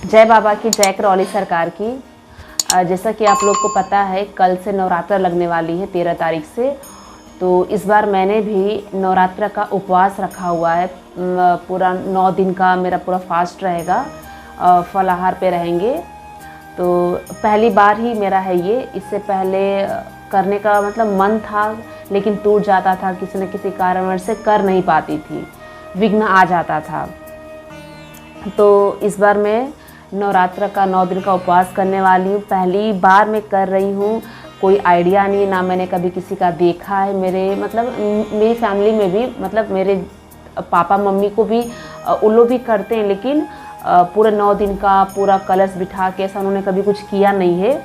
जय बाबा की, जय करौली सरकार की। जैसा कि आप लोग को पता है, कल से नवरात्र लगने वाली है 13 तारीख से। तो इस बार मैंने भी नवरात्र का उपवास रखा हुआ है। पूरा 9 दिन का मेरा पूरा फास्ट रहेगा, फलाहार पे रहेंगे। तो पहली बार ही मेरा है ये। इससे पहले करने का मतलब मन था, लेकिन टूट जाता था, किसी न किसी कारणवश से कर नहीं पाती थी, विघ्न आ जाता था। तो इस बार मैं नवरात्र का 9 दिन का उपवास करने वाली हूँ। पहली बार मैं कर रही हूँ, कोई आइडिया नहीं, ना मैंने कभी किसी का देखा है। मेरी फैमिली में भी, मतलब मेरे पापा मम्मी को भी उन लोग भी करते हैं, लेकिन पूरे 9 दिन का पूरा कलश बिठा के ऐसा उन्होंने कभी कुछ किया नहीं है।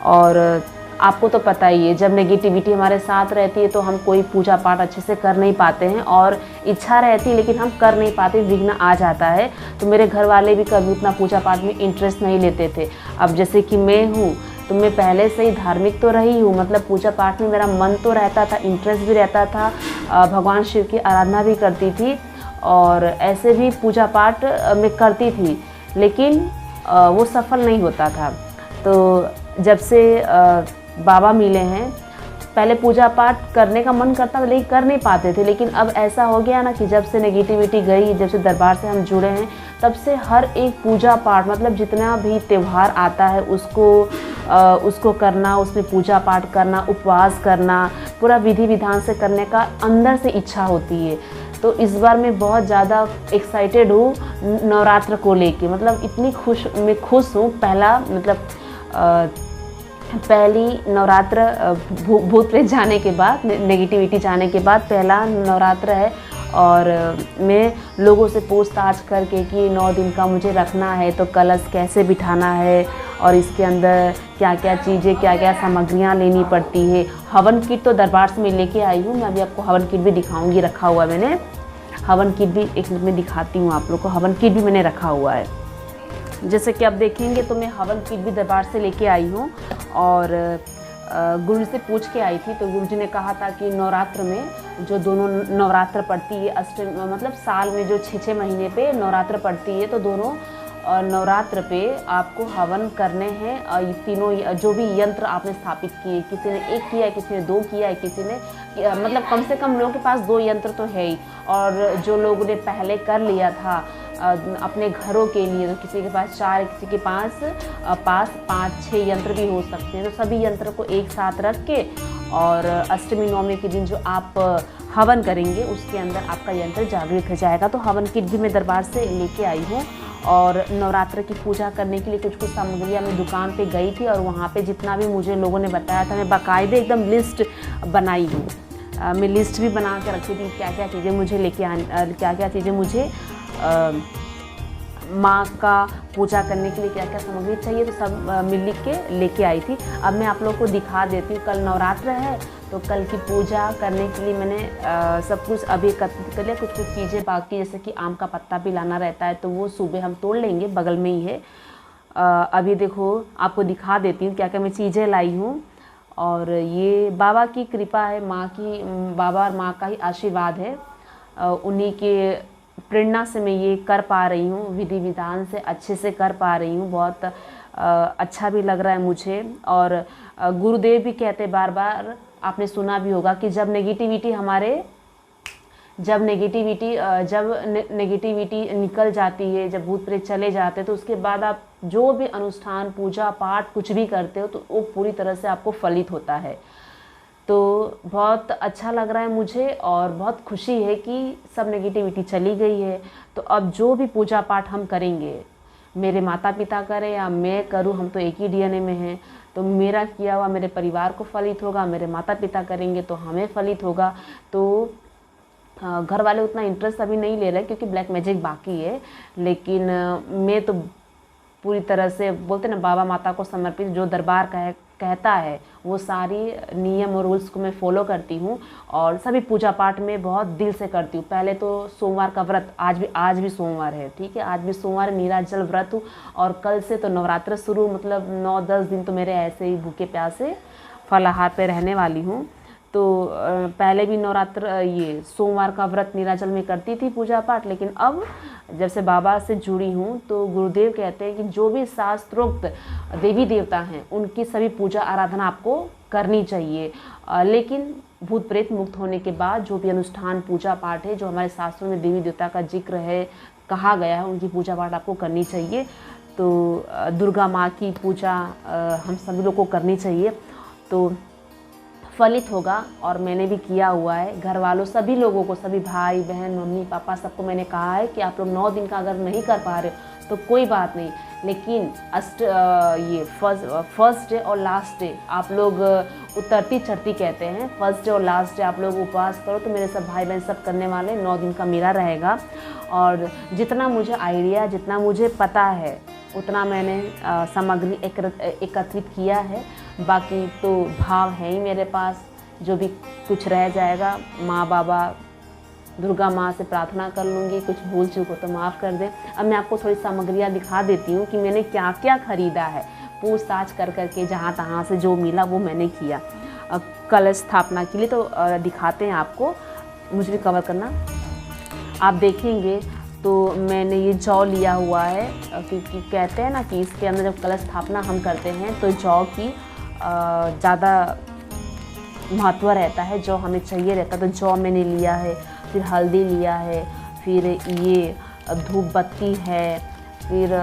और आपको तो पता ही है, जब नेगेटिविटी हमारे साथ रहती है तो हम कोई पूजा पाठ अच्छे से कर नहीं पाते हैं, और इच्छा रहती है लेकिन हम कर नहीं पाते, विघ्न आ जाता है। तो मेरे घर वाले भी कभी उतना पूजा पाठ में इंटरेस्ट नहीं लेते थे। अब जैसे कि मैं हूँ, तो मैं पहले से ही धार्मिक तो रही हूँ, मतलब पूजा पाठ में मेरा मन तो रहता था, इंटरेस्ट भी रहता था, भगवान शिव की आराधना भी करती थी, और ऐसे भी पूजा पाठ मैं करती थी, लेकिन वो सफल नहीं होता था। तो जब से बाबा मिले हैं, पहले पूजा पाठ करने का मन करता था लेकिन कर नहीं पाते थे। लेकिन अब ऐसा हो गया ना कि जब से नेगेटिविटी गई, जब से दरबार से हम जुड़े हैं, तब से हर एक पूजा पाठ, मतलब जितना भी त्यौहार आता है उसको करना, उसमें पूजा पाठ करना, उपवास करना, पूरा विधि विधान से करने का अंदर से इच्छा होती है। तो इस बार मैं बहुत ज़्यादा एक्साइटेड हूँ नवरात्र को लेके, मतलब इतनी मैं खुश हूँ। पहली नवरात्र भूत प्रेत जाने के बाद, नेगेटिविटी जाने के बाद पहला नवरात्र है। और मैं लोगों से पूछताछ करके कि 9 दिन का मुझे रखना है तो कलश कैसे बिठाना है, और इसके अंदर क्या क्या चीज़ें, क्या क्या सामग्रियाँ लेनी पड़ती है। हवन किट तो दरबार से मैं लेके आई हूँ, मैं अभी आपको हवन किट भी दिखाऊंगी, रखा हुआ है मैंने। हवन किट भी एक मिनट में दिखाती हूँ आप लोग को, हवन किट भी मैंने रखा हुआ है। जैसे कि आप देखेंगे तो मैं हवन किट भी दरबार से लेके आई हूँ, और गुरु से पूछ के आई थी। तो गुरु जी ने कहा था कि नवरात्र में जो दोनों नवरात्र पड़ती है, मतलब साल में जो 6 महीने पे नवरात्र पड़ती है, तो दोनों नवरात्र पे आपको हवन करने हैं। ये तीनों जो भी यंत्र आपने स्थापित किए, किसी ने 1 किया है, किसी ने 2 किया है, किसी ने मतलब कम से कम लोगों के पास 2 यंत्र तो है ही। और जो लोगों ने पहले कर लिया था अपने घरों के लिए, तो किसी के पास 4, किसी के पास 5-6 यंत्र भी हो सकते हैं। तो सभी यंत्र को एक साथ रख के, और अष्टमी नवमी के दिन जो आप हवन करेंगे, उसके अंदर आपका यंत्र जागृत हो जाएगा। तो हवन किट भी मैं दरबार से लेके आई हूँ। और नवरात्र की पूजा करने के लिए कुछ सामग्रियाँ मैं दुकान पे गई थी, और वहाँ पे जितना भी मुझे लोगों ने बताया था, मैं बाकायदे एकदम लिस्ट बनाई हूँ। मैं लिस्ट भी बना के रखी थी, क्या क्या चीज़ें मुझे क्या क्या चीज़ें मुझे माँ का पूजा करने के लिए क्या क्या सामग्री चाहिए, तो सब मिल के लेके आई थी। अब मैं आप लोगों को दिखा देती हूँ। कल नवरात्र है, तो कल की पूजा करने के लिए मैंने सब कुछ अभी एकत्रित कर लिया। कुछ चीज़ें बाकी, जैसे कि आम का पत्ता भी लाना रहता है, तो वो सुबह हम तोड़ लेंगे, बगल में ही है। अभी देखो, आपको दिखा देती हूँ क्या क्या मैं चीज़ें लाई हूँ। और ये बाबा की कृपा है, बाबा और माँ का ही आशीर्वाद है। उन्हीं के प्रेरणा से मैं ये कर पा रही हूँ, विधि विधान से अच्छे से कर पा रही हूँ। बहुत अच्छा भी लग रहा है मुझे। और गुरुदेव भी कहते बार बार, आपने सुना भी होगा कि जब नेगेटिविटी निकल जाती है, जब भूत प्रेत चले जाते हैं, तो उसके बाद आप जो भी अनुष्ठान, पूजा पाठ कुछ भी करते हो, तो वो पूरी तरह से आपको फलित होता है। तो बहुत अच्छा लग रहा है मुझे, और बहुत खुशी है कि सब नेगेटिविटी चली गई है। तो अब जो भी पूजा पाठ हम करेंगे, मेरे माता पिता करें या मैं करूं, हम तो एक ही डीएनए में हैं। तो मेरा किया हुआ मेरे परिवार को फलित होगा, मेरे माता पिता करेंगे तो हमें फलित होगा। तो घर वाले उतना इंटरेस्ट अभी नहीं ले रहे, क्योंकि ब्लैक मैजिक बाकी है। लेकिन मैं तो पूरी तरह से, बोलते ना, बाबा माता को समर्पित, जो दरबार कहता है वो सारी नियम और रूल्स को मैं फॉलो करती हूँ। और सभी पूजा पाठ में बहुत दिल से करती हूँ। पहले तो सोमवार का व्रत, आज भी सोमवार है, ठीक है, आज भी सोमवार नीराजल व्रत हूँ। और कल से तो नवरात्र शुरू, मतलब 9-10 दिन तो मेरे ऐसे ही भूखे प्यासे फलाहार पे रहने वाली हूँ। तो पहले भी नवरात्र ये सोमवार का व्रत नीलाचल में करती थी पूजा पाठ, लेकिन अब जब से बाबा से जुड़ी हूँ तो गुरुदेव कहते हैं कि जो भी शास्त्रोक्त देवी देवता हैं उनकी सभी पूजा आराधना आपको करनी चाहिए, लेकिन भूत प्रेत मुक्त होने के बाद जो भी अनुष्ठान पूजा पाठ है जो हमारे शास्त्रों में देवी देवता का जिक्र है, कहा गया है, उनकी पूजा पाठ आपको करनी चाहिए। तो दुर्गा माँ की पूजा हम सभी लोग को करनी चाहिए, तो फलित होगा। और मैंने भी किया हुआ है, घर वालों सभी लोगों को, सभी भाई बहन मम्मी पापा सबको मैंने कहा है कि आप लोग 9 दिन का अगर नहीं कर पा रहे तो कोई बात नहीं, लेकिन ये फर्स्ट डे और लास्ट डे आप लोग उतरती चढ़ती कहते हैं, फर्स्ट डे और लास्ट डे आप लोग उपवास करो। तो मेरे सब भाई बहन सब करने वाले 9 दिन का मेरा रहेगा। और जितना मुझे आइडिया, जितना मुझे पता है उतना मैंने सामग्री एकत्रित किया है। बाकी तो भाव है ही मेरे पास, जो भी कुछ रह जाएगा माँ बाबा दुर्गा माँ से प्रार्थना कर लूँगी, कुछ भूल चूक हो तो माफ़ कर दें। अब मैं आपको थोड़ी सामग्रियाँ दिखा देती हूँ कि मैंने क्या क्या ख़रीदा है, पूछताछ कर करके जहाँ तहाँ से जो मिला वो मैंने किया। कलश स्थापना के लिए तो दिखाते हैं आपको, मुझे भी कवर करना। आप देखेंगे तो मैंने ये जौ लिया हुआ है, क्योंकि कहते हैं ना कि इसके अंदर जब कलश स्थापना हम करते हैं तो जौ की ज़्यादा महत्व रहता है, जौ हमें चाहिए रहता है। तो जौ मैंने लिया है, फिर हल्दी लिया है, फिर ये धूप बत्ती है, फिर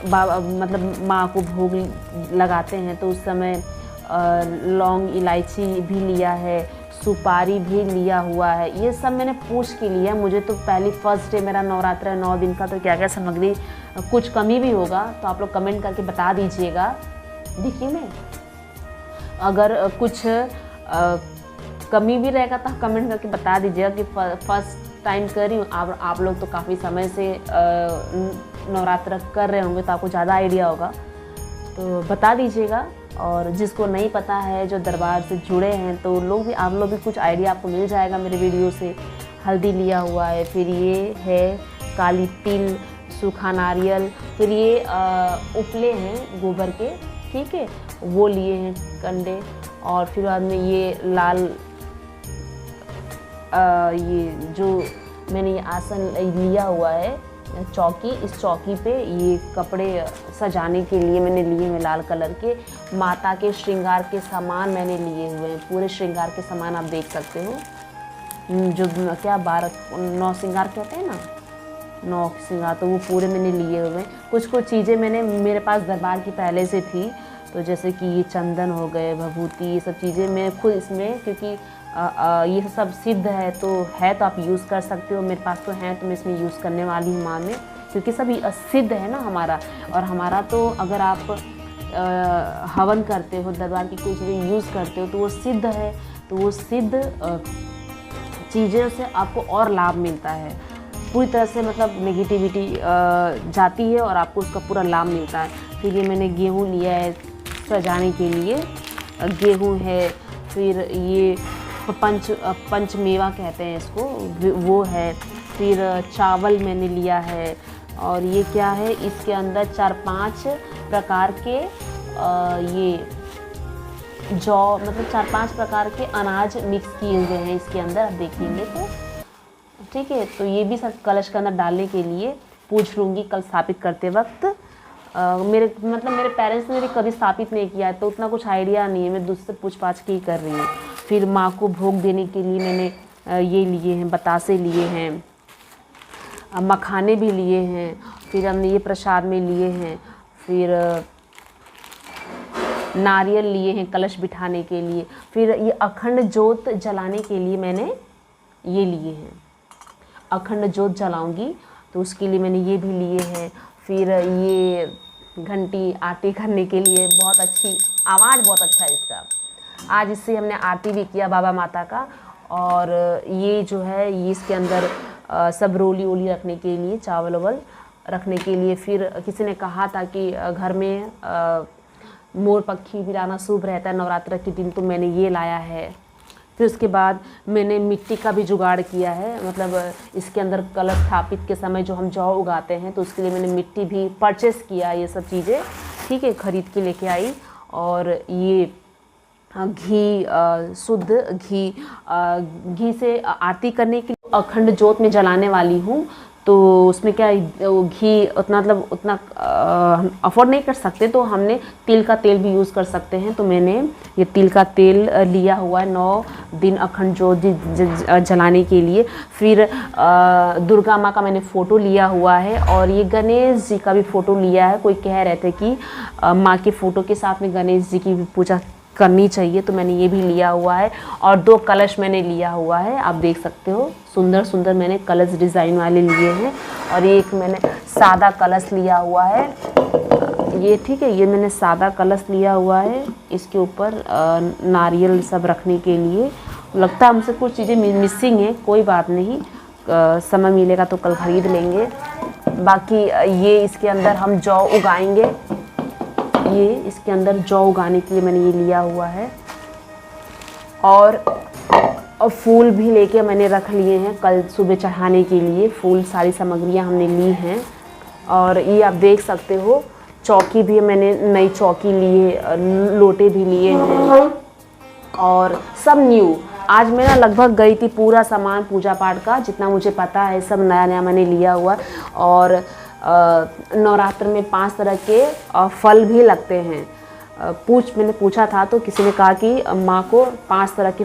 बाबा मतलब माँ को भोग लगाते हैं तो उस समय लौंग इलायची भी लिया है, सुपारी भी लिया हुआ है। ये सब मैंने पूछ के लिया। मुझे तो पहली फर्स्ट डे मेरा नवरात्र है 9 दिन का, तो क्या क्या सामग्री कुछ कमी भी होगा तो आप लोग कमेंट करके बता दीजिएगा। देखिए मैं अगर कुछ कमी भी रहेगा तो कमेंट करके बता दीजिएगा कि फर्स्ट टाइम कर रही हूँ। आप लोग तो काफ़ी समय से नवरात्र कर रहे होंगे तो आपको ज़्यादा आइडिया होगा, तो बता दीजिएगा। और जिसको नहीं पता है, जो दरबार से जुड़े हैं, तो आप लोग भी कुछ आइडिया आपको मिल जाएगा मेरे वीडियो से। हल्दी लिया हुआ है, फिर ये है काली तिल, सूखा नारियल, फिर ये उपले हैं गोबर के, ठीक है, वो लिए हैं कंडे। और फिर बाद में ये लाल ये जो मैंने ये आसन लिया हुआ है चौकी, इस चौकी पे ये कपड़े सजाने के लिए मैंने लिए हैं लाल कलर के। माता के श्रृंगार के सामान मैंने लिए हुए हैं, पूरे श्रृंगार के सामान आप देख सकते हो, जो क्या 9 श्रृंगार कहते हैं ना, 9 श्रृंगार, तो वो पूरे मैंने लिए हुए हैं। कुछ चीज़ें मैंने मेरे पास दरबार की पहले से थी, तो जैसे कि ये चंदन हो गए, भभूति, ये सब चीज़ें मैं खुद इसमें, क्योंकि ये सब सिद्ध है तो आप यूज़ कर सकते हो। मेरे पास तो हैं तो मैं इसमें यूज़ करने वाली हूँ माँ में, क्योंकि सब सिद्ध है ना हमारा। और हमारा तो अगर आप हवन करते हो, दरबार की कोई चीज़ें यूज़ करते हो तो वो सिद्ध है, तो वो सिद्ध चीज़ों से आपको और लाभ मिलता है। पूरी तरह से मतलब नेगेटिविटी जाती है और आपको उसका पूरा लाभ मिलता है। फिर ये मैंने गेहूँ लिया है सजाने के लिए, गेहूँ है, फिर ये पंचमेवा कहते हैं इसको, वो है। फिर चावल मैंने लिया है, और ये क्या है, इसके अंदर 4-5 प्रकार के ये जौ मतलब 4-5 प्रकार के अनाज मिक्स किए हुए हैं इसके अंदर, आप देखेंगे तो ठीक है। तो ये भी सब कलश के अंदर डालने के लिए पूछ लूँगी कल स्थापित करते वक्त। मेरे पेरेंट्स ने मेरे कभी स्थापित नहीं किया है तो उतना कुछ आइडिया नहीं है, मैं दूसरे पूछ पाछ के ही कर रही हूँ। फिर माँ को भोग देने के लिए मैंने ये लिए हैं, बतासे लिए हैं, मखाने भी लिए हैं, फिर हमने ये प्रसाद में लिए हैं, फिर नारियल लिए हैं कलश बिठाने के लिए, फिर ये अखंड ज्योत जलाने के लिए मैंने ये लिए हैं, अखंड ज्योत जलाऊंगी तो उसके लिए मैंने ये भी लिए हैं। फिर ये घंटी आरती करने के लिए, बहुत अच्छी आवाज़, बहुत अच्छा है इसका। आज इससे हमने आरती भी किया बाबा माता का। और ये जो है ये इसके अंदर सब रोली ओली रखने के लिए, चावल वावल रखने के लिए। फिर किसी ने कहा था कि घर में मोर पक्षी भी लाना शुभ रहता है नवरात्र के दिन, तो मैंने ये लाया है। फिर उसके बाद मैंने मिट्टी का भी जुगाड़ किया है, मतलब इसके अंदर कलश स्थापित के समय जो हम जौ उगाते हैं तो उसके लिए मैंने मिट्टी भी परचेस किया, ये सब चीज़ें ठीक है, ख़रीद के लेके आई। और ये घी, शुद्ध घी से आरती करने के लिए अखंड जोत में जलाने वाली हूँ। तो उसमें क्या वो घी उतना अफोर्ड नहीं कर सकते, तो हमने तिल का तेल भी यूज़ कर सकते हैं। तो मैंने ये तिल का तेल लिया हुआ है 9 दिन अखंड जोत जलाने के लिए। फिर दुर्गा माँ का मैंने फ़ोटो लिया हुआ है और ये गणेश जी का भी फ़ोटो लिया है। कोई कह रहे थे कि माँ के फ़ोटो के साथ में गणेश जी की भी पूजा करनी चाहिए, तो मैंने ये भी लिया हुआ है। और 2 कलश मैंने लिया हुआ है, आप देख सकते हो सुंदर सुंदर मैंने कलश डिज़ाइन वाले लिए हैं। और एक मैंने सादा कलश लिया हुआ है, ये ठीक है, ये मैंने सादा कलश लिया हुआ है। इसके ऊपर नारियल सब रखने के लिए। लगता है हमसे कुछ चीज़ें मिसिंग है, कोई बात नहीं, समय मिलेगा तो कल खरीद लेंगे। बाकी ये इसके अंदर हम जौ उगाएंगे, ये इसके अंदर जौ उगाने के लिए मैंने ये लिया हुआ है। और फूल भी लेके मैंने रख लिए हैं कल सुबह चढ़ाने के लिए। फूल सारी सामग्रियां हमने ली हैं। और ये आप देख सकते हो चौकी भी मैंने नई चौकी ली है, लोटे भी लिए हैं और सब न्यू। आज मैं ना लगभग गई थी, पूरा सामान पूजा पाठ का जितना मुझे पता है सब नया नया मैंने लिया हुआ। और नवरात्र में 5 तरह के फल भी लगते हैं। मैंने पूछा था तो किसी ने कहा कि माँ को 5 तरह के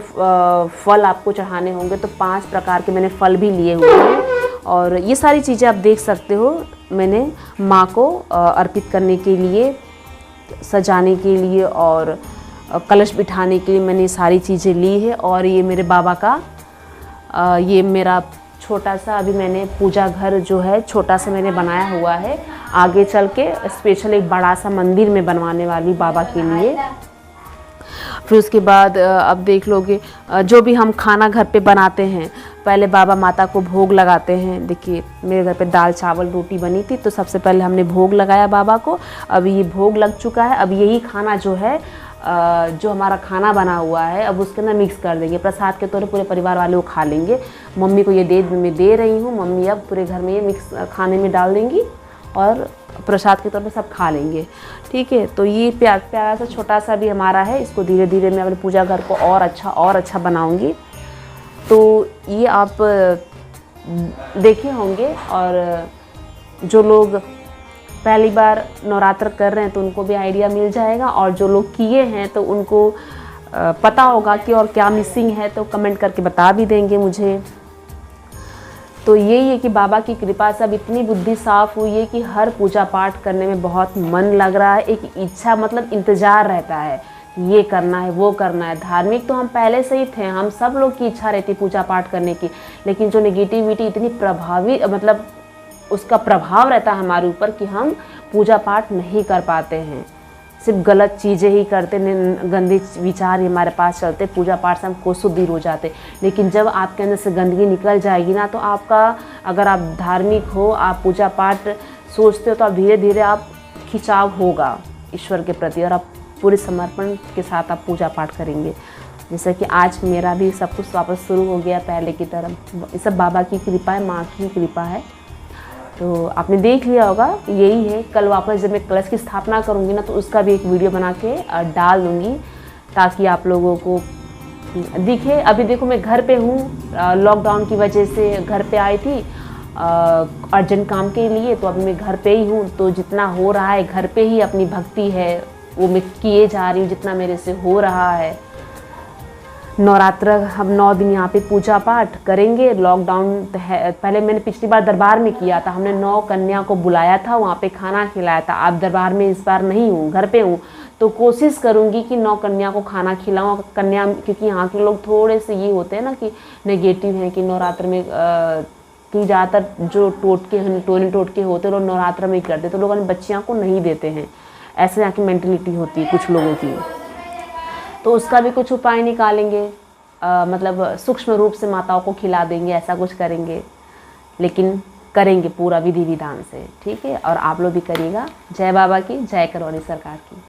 फल आपको चढ़ाने होंगे, तो 5 प्रकार के मैंने फल भी लिए हुए हैं। और ये सारी चीज़ें आप देख सकते हो मैंने माँ को अर्पित करने के लिए, सजाने के लिए और कलश बिठाने के लिए मैंने सारी चीज़ें ली है। और ये मेरे बाबा का ये मेरा छोटा सा अभी मैंने पूजा घर जो है छोटा सा मैंने बनाया हुआ है। आगे चल के स्पेशल एक बड़ा सा मंदिर में बनवाने वाली बाबा के लिए। फिर उसके बाद अब देख लोगे जो भी हम खाना घर पे बनाते हैं, पहले बाबा माता को भोग लगाते हैं। देखिए मेरे घर पे दाल चावल रोटी बनी थी, तो सबसे पहले हमने भोग लगाया बाबा को। अब ये भोग लग चुका है, अब यही खाना जो है जो हमारा खाना बना हुआ है अब उसके अंदर मिक्स कर देंगे। प्रसाद के तौर पर पूरे परिवार वाले वो खा लेंगे। मम्मी को ये मैं दे रही हूँ, मम्मी अब पूरे घर में ये मिक्स खाने में डाल देंगी और प्रसाद के तौर पे सब खा लेंगे। ठीक है, तो ये प्यारा सा छोटा सा भी हमारा है। इसको धीरे धीरे मैं अपने पूजा घर को और अच्छा बनाऊंगी। तो ये आप देखे होंगे, और जो लोग पहली बार नवरात्र कर रहे हैं तो उनको भी आइडिया मिल जाएगा, और जो लोग किए हैं तो उनको पता होगा कि और क्या मिसिंग है, तो कमेंट करके बता भी देंगे मुझे। तो यही है कि बाबा की कृपा से अब इतनी बुद्धि साफ हुई है कि हर पूजा पाठ करने में बहुत मन लग रहा है। एक इच्छा मतलब इंतज़ार रहता है, ये करना है वो करना है। धार्मिक तो हम पहले से ही थे, हम सब लोग की इच्छा रहती पूजा पाठ करने की, लेकिन जो नेगेटिविटी इतनी प्रभावी मतलब उसका प्रभाव रहता है हमारे ऊपर कि हम पूजा पाठ नहीं कर पाते हैं, सिर्फ गलत चीज़ें ही करते, गंदे विचार ही हमारे पास चलते, पूजा पाठ से हम कोसों दूर हो जाते। लेकिन जब आपके अंदर से गंदगी निकल जाएगी ना, तो आपका अगर आप धार्मिक हो, आप पूजा पाठ सोचते हो, तो आप धीरे धीरे आप खिंचाव होगा ईश्वर के प्रति, और आप पूरे समर्पण के साथ आप पूजा पाठ करेंगे। जैसे कि आज मेरा भी सब कुछ वापस शुरू हो गया पहले की तरह। ये सब बाबा की कृपा है, माँ की कृपा है। तो आपने देख लिया होगा, यही है। कल वापस जब मैं कलश की स्थापना करूँगी ना, तो उसका भी एक वीडियो बना के डाल दूँगी ताकि आप लोगों को दिखे। अभी देखो मैं घर पे हूँ, लॉकडाउन की वजह से घर पे आई थी अर्जेंट काम के लिए, तो अभी मैं घर पे ही हूँ। तो जितना हो रहा है घर पे ही अपनी भक्ति है वो मैं किए जा रही हूँ, जितना मेरे से हो रहा है। नवरात्र हम 9 दिन यहाँ पे पूजा पाठ करेंगे। लॉकडाउन है, पहले मैंने पिछली बार दरबार में किया था, हमने 9 कन्या को बुलाया था, वहाँ पे खाना खिलाया था। अब दरबार में इस बार नहीं हूँ, घर पे हूँ, तो कोशिश करूँगी कि 9 कन्या को खाना खिलाऊँ। कन्या क्योंकि यहाँ के लोग थोड़े से ये होते हैं ना कि नेगेटिव हैं कि नवरात्र में कि ज़्यादातर जो टोटके होते हैं लोग नवरात्र में ही करते, तो लोग अपनी बच्चियों को नहीं देते हैं। ऐसे यहाँ की मेंटलिटी होती है कुछ लोगों की। तो उसका भी कुछ उपाय निकालेंगे, मतलब सूक्ष्म रूप से माताओं को खिला देंगे, ऐसा कुछ करेंगे, लेकिन करेंगे पूरा विधि विधान से। ठीक है, और आप लोग भी करिएगा। जय बाबा की, जय करौली सरकार की।